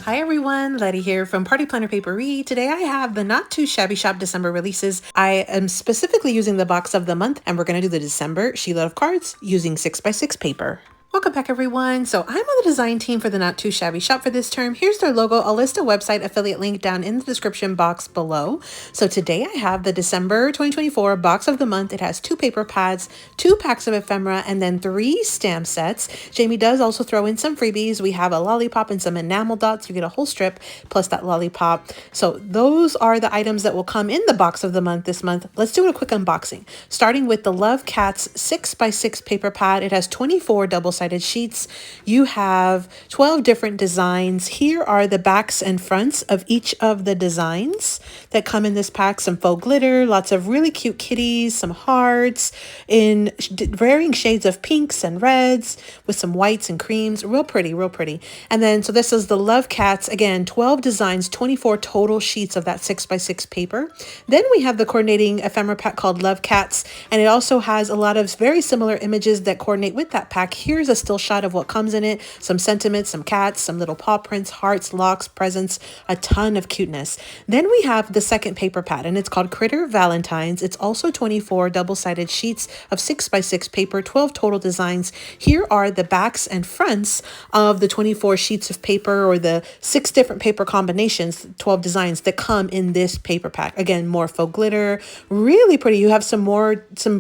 Hi everyone, Letty here from Party Planner Papery. Today I have the Not Too Shabby Shop December releases. I am specifically using the box of the month, and we're going to do the December SheetLoad of cards using 6x6 paper. Welcome back everyone. So I'm on the design team for the Not Too Shabby Shop for this term. Here's their logo. I'll list a website affiliate link down in the description box below. So today I have the December 2024 box of the month. It has 2 paper pads, 2 packs of ephemera, and then 3 stamp sets. Jamie does also throw in some freebies. We have a lollipop and some enamel dots. You get a whole strip plus that lollipop. So those are the items that will come in the box of the month this month. Let's do a quick unboxing. Starting with the Love Cats 6x6 paper pad. It has 24 double-sided sheets. You have 12 different designs. Here are the backs and fronts of each of the designs that come in this pack. Some faux glitter, lots of really cute kitties, some hearts in varying shades of pinks and reds with some whites and creams. Real pretty, real pretty. And then, so this is the Love Cats. Again, 12 designs, 24 total sheets of that 6x6 paper. Then we have the coordinating ephemera pack called Love Cats, and it also has a lot of very similar images that coordinate with that pack. Here's a still shot of what comes in it, some sentiments, some cats, some little paw prints, hearts, locks, presents, a ton of cuteness. Then we have the second paper pad, and it's called Critter Valentines. It's also 24 double-sided sheets of 6x6 paper, 12 total designs. Here are the backs and fronts of the 24 sheets of paper, or the 6 different paper combinations, 12 designs that come in this paper pack. Again, more faux glitter, really pretty. You have some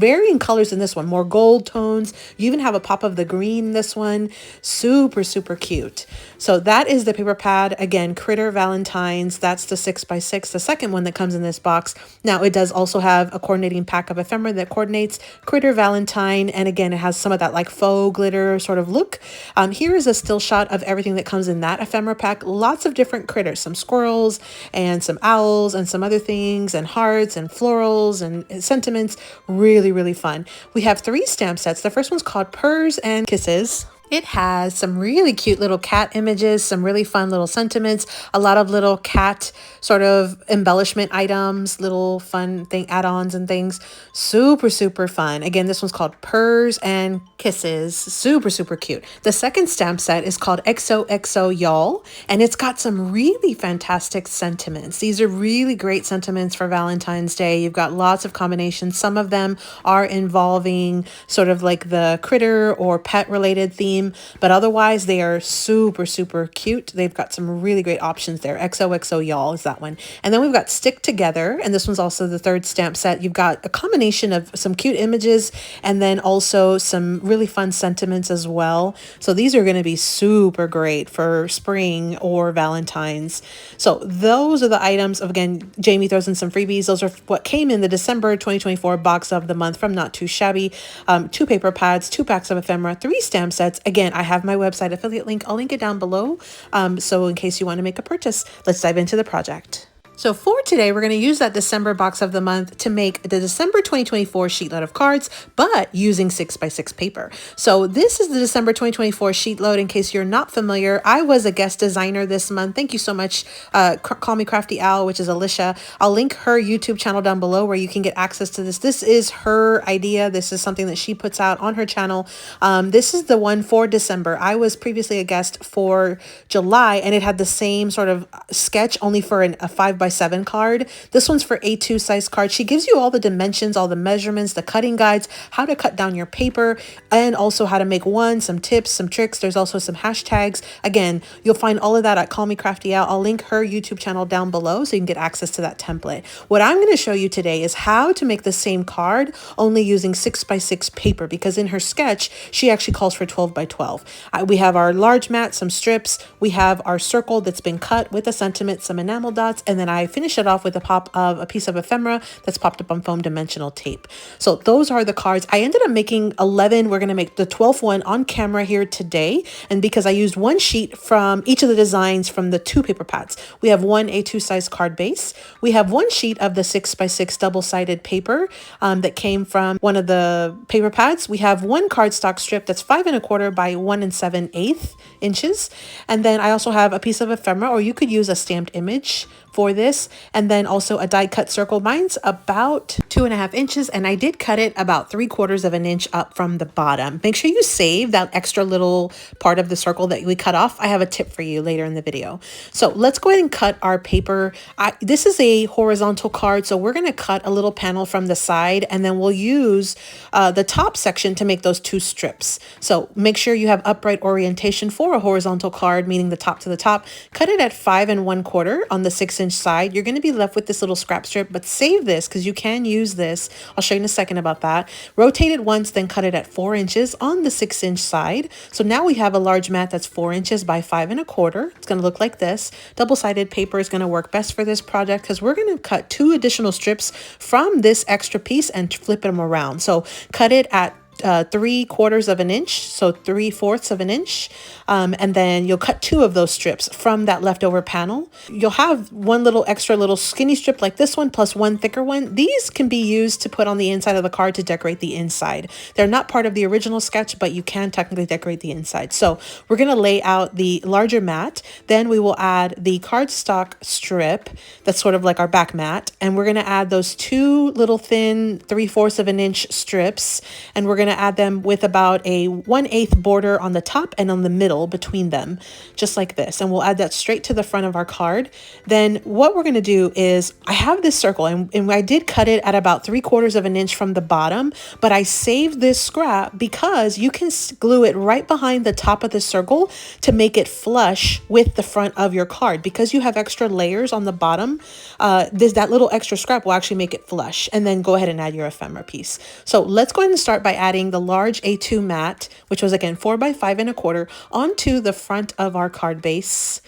varying colors in this one, more gold tones. You even have a pop of the green in this one. Super, super cute. So that is the paper pad. Again, Critter Valentines. That's the 6x6, the second one that comes in this box. Now it does also have a coordinating pack of ephemera that coordinates Critter Valentine. And again, it has some of that like faux glitter sort of look. Here is a still shot of everything that comes in that ephemera pack. Lots of different critters, some squirrels and some owls and some other things, and hearts and florals and sentiments. Really, really fun. We have 3 stamp sets. The first one's called Purrs and Kisses. It has some really cute little cat images, some really fun little sentiments, a lot of little cat sort of embellishment items, little fun thing add-ons and things. Super, super fun. Again, this one's called Purrs and Kisses. Super, super cute. The second stamp set is called XOXO Y'all, and it's got some really fantastic sentiments. These are really great sentiments for Valentine's Day. You've got lots of combinations. Some of them are involving sort of like the critter or pet related theme, but otherwise they are super, super cute. They've got some really great options there. XOXO Y'all is that one. And then we've got Stick Together, and this one's also the third stamp set. You've got a combination of some cute images and then also some really fun sentiments as well. So these are going to be super great for spring or Valentine's. So those are the items. Again, Jamie throws in some freebies. Those are what came in the December 2024 box of the month from Not Too Shabby. 2 paper pads, 2 packs of ephemera, 3 stamp sets. Again, I have my website affiliate link. I'll link it down below. So in case you want to make a purchase, let's dive into the project. So for today, we're going to use that December box of the month to make the December 2024 sheet load of cards, but using 6x6 paper. So this is the December 2024 sheet load. In case you're not familiar, I was a guest designer this month. Thank you so much. Call me Crafty Owl, which is Alicia. I'll link her YouTube channel down below where you can get access to this. This is her idea. This is something that she puts out on her channel. This is the one for December. I was previously a guest for July, and it had the same sort of sketch, only for a 5x7 card. This one's for A2 size card. She gives you all the dimensions, all the measurements, the cutting guides, how to cut down your paper, and also how to make one, some tips, some tricks. There's also some hashtags. Again, you'll find all of that at Call Me Crafty Out. I'll link her YouTube channel down below so you can get access to that template. What I'm going to show you today is how to make the same card only using 6x6 paper, because in her sketch, she actually calls for 12x12. We have our large mat, some strips. We have our circle that's been cut with a sentiment, some enamel dots, and then I finish it off with a piece of ephemera that's popped up on foam dimensional tape. So those are the cards. I ended up making 11. We're going to make the 12th one on camera here today. And because I used one sheet from each of the designs from the 2 paper pads, we have one A2 size card base. We have one sheet of the 6x6 double-sided paper that came from one of the paper pads. We have one cardstock strip that's 5 1/4 by 1 7/8 inches. And then I also have a piece of ephemera, or you could use a stamped image for this. this, and then also a die-cut circle. Mine's about 2.5 inches, and I did cut it about 3/4 of an inch up from the bottom. Make sure you save that extra little part of the circle that we cut off. I have a tip for you later in the video. So let's go ahead and cut our paper. This is a horizontal card, so we're going to cut a little panel from the side, and then we'll use the top section to make those 2 strips. So make sure you have upright orientation for a horizontal card, meaning the top to the top. Cut it at 5 1/4 on the 6-inch side. You're going to be left with this little scrap strip, but save this because you can use this. I'll show you in a second about that. Rotate it once, then cut it at 4 inches on the 6-inch side. So now we have a large mat that's 4 inches by 5 1/4. It's going to look like this. Double-sided paper is going to work best for this project because we're going to cut 2 additional strips from this extra piece and flip them around. So cut it at 3/4 of an inch, so 3/4 of an inch, and then you'll cut 2 of those strips from that leftover panel. You'll have one little extra little skinny strip like this one plus one thicker one. These can be used to put on the inside of the card to decorate the inside. They're not part of the original sketch, but you can technically decorate the inside. So we're going to lay out the larger mat, then we will add the cardstock strip that's sort of like our back mat, and we're going to add those 2 little thin 3/4 of an inch strips, and we're going to add them with about a 1/8 border on the top and on the middle between them, just like this. And we'll add that straight to the front of our card. Then what we're going to do is, I have this circle, and I did cut it at about 3/4 of an inch from the bottom, but I saved this scrap because you can glue it right behind the top of the circle to make it flush with the front of your card. Because you have extra layers on the bottom, that little extra scrap will actually make it flush. And then go ahead and add your ephemera piece. So let's go ahead and start by adding the large A2 mat, which was again 4 by 5 1/4, onto the front of our card base,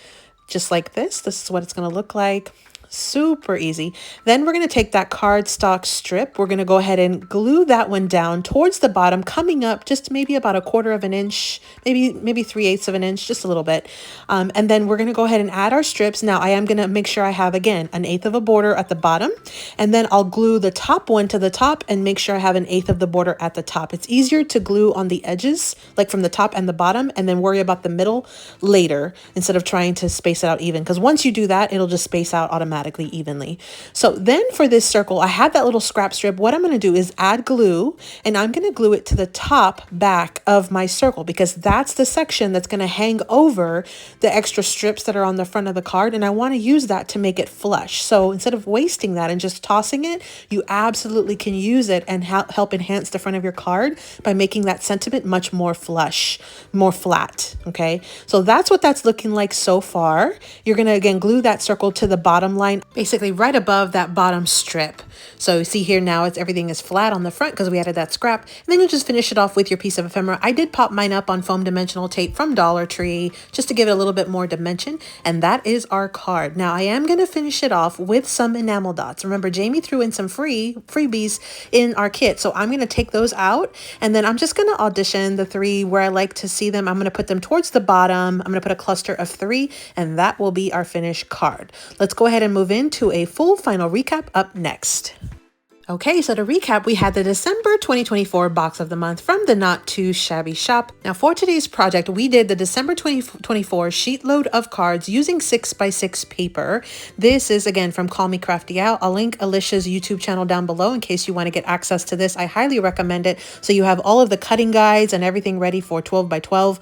just like this. This is what it's going to look like. Super easy. Then we're going to take that cardstock strip. We're going to go ahead and glue that one down towards the bottom, coming up just maybe about 1/4 of an inch, maybe 3/8 of an inch, just a little bit. And then we're going to go ahead and add our strips. Now I am going to make sure I have, again, 1/8 of a border at the bottom, and then I'll glue the top one to the top and make sure I have 1/8 of the border at the top. It's easier to glue on the edges, like from the top and the bottom, and then worry about the middle later instead of trying to space it out even, because once you do that, it'll just space out automatically evenly. So then for this circle, I had that little scrap strip. What I'm going to do is add glue, and I'm going to glue it to the top back of my circle, because that's the section that's going to hang over the extra strips that are on the front of the card, and I want to use that to make it flush. So instead of wasting that and just tossing it, you absolutely can use it and help enhance the front of your card by making that sentiment much more flush, more flat. Okay, so that's what that's looking like so far. You're going to again glue that circle to the bottom line, basically right above that bottom strip. So you see here now everything is flat on the front because we added that scrap. And then you'll just finish it off with your piece of ephemera. I did pop mine up on foam dimensional tape from Dollar Tree just to give it a little bit more dimension. And that is our card. Now I am going to finish it off with some enamel dots. Remember, Jamie threw in some freebies in our kit. So I'm going to take those out, and then I'm just going to audition the 3 where I like to see them. I'm going to put them towards the bottom. I'm going to put a cluster of 3, and that will be our finished card. Let's go ahead and move into a full final recap up next. Okay, so to recap, we had the December 2024 box of the month from the Not Too Shabby shop. Now for today's project, we did the December 2024 sheet load of cards using 6x6 paper. This is again from Call Me Crafty Al. I'll link Alicia's YouTube channel down below in case you want to get access to this. I highly recommend it. So you have all of the cutting guides and everything ready for 12 by 12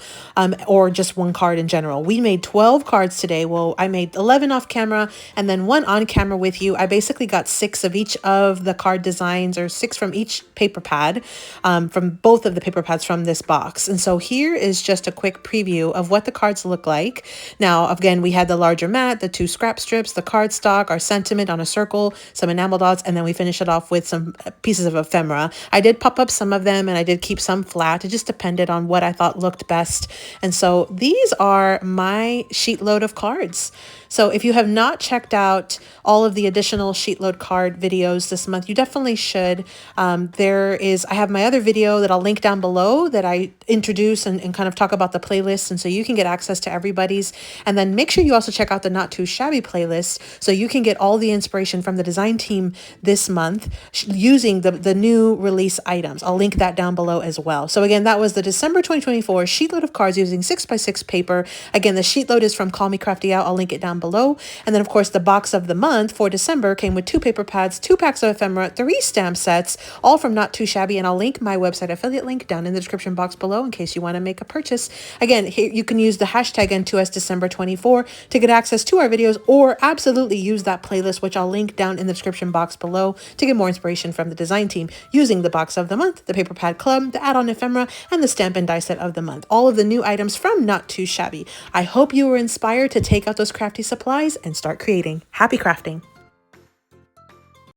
or just one card in general. We made 12 cards today. Well, I made 11 off camera and then 1 on camera with you. I basically got 6 of each of the card designs, or 6 from each paper pad, from both of the paper pads from this box. And so here is just a quick preview of what the cards look like. Now, again, we had the larger mat, the 2 scrap strips, the cardstock, our sentiment on a circle, some enamel dots, and then we finish it off with some pieces of ephemera. I did pop up some of them, and I did keep some flat. It just depended on what I thought looked best. And so these are my sheet load of cards. So if you have not checked out all of the additional sheet load card videos this month, you definitely definitely should. I have my other video that I'll link down below that I introduce and kind of talk about the playlist, and so you can get access to everybody's. And then make sure you also check out the Not Too Shabby playlist so you can get all the inspiration from the design team this month using the new release items. I'll link that down below as well. So again, that was the December 2024 sheet load of cards using 6x6 paper. Again, the sheet load is from Call Me Crafty Out. I'll link it down below. And then of course the box of the month for December came with 2 paper pads, 2 packs of ephemera, 3 stamp sets, all from Not Too Shabby. And I'll link my website affiliate link down in the description box below in case you want to make a purchase. Again, here you can use the hashtag N2S December 24 to get access to our videos, or absolutely use that playlist, which I'll link down in the description box below, to get more inspiration from the design team using the box of the month, the paper pad club, the add-on ephemera, and the stamp and die set of the month. All of the new items from Not Too Shabby. I hope you were inspired to take out those crafty supplies and start creating. Happy crafting!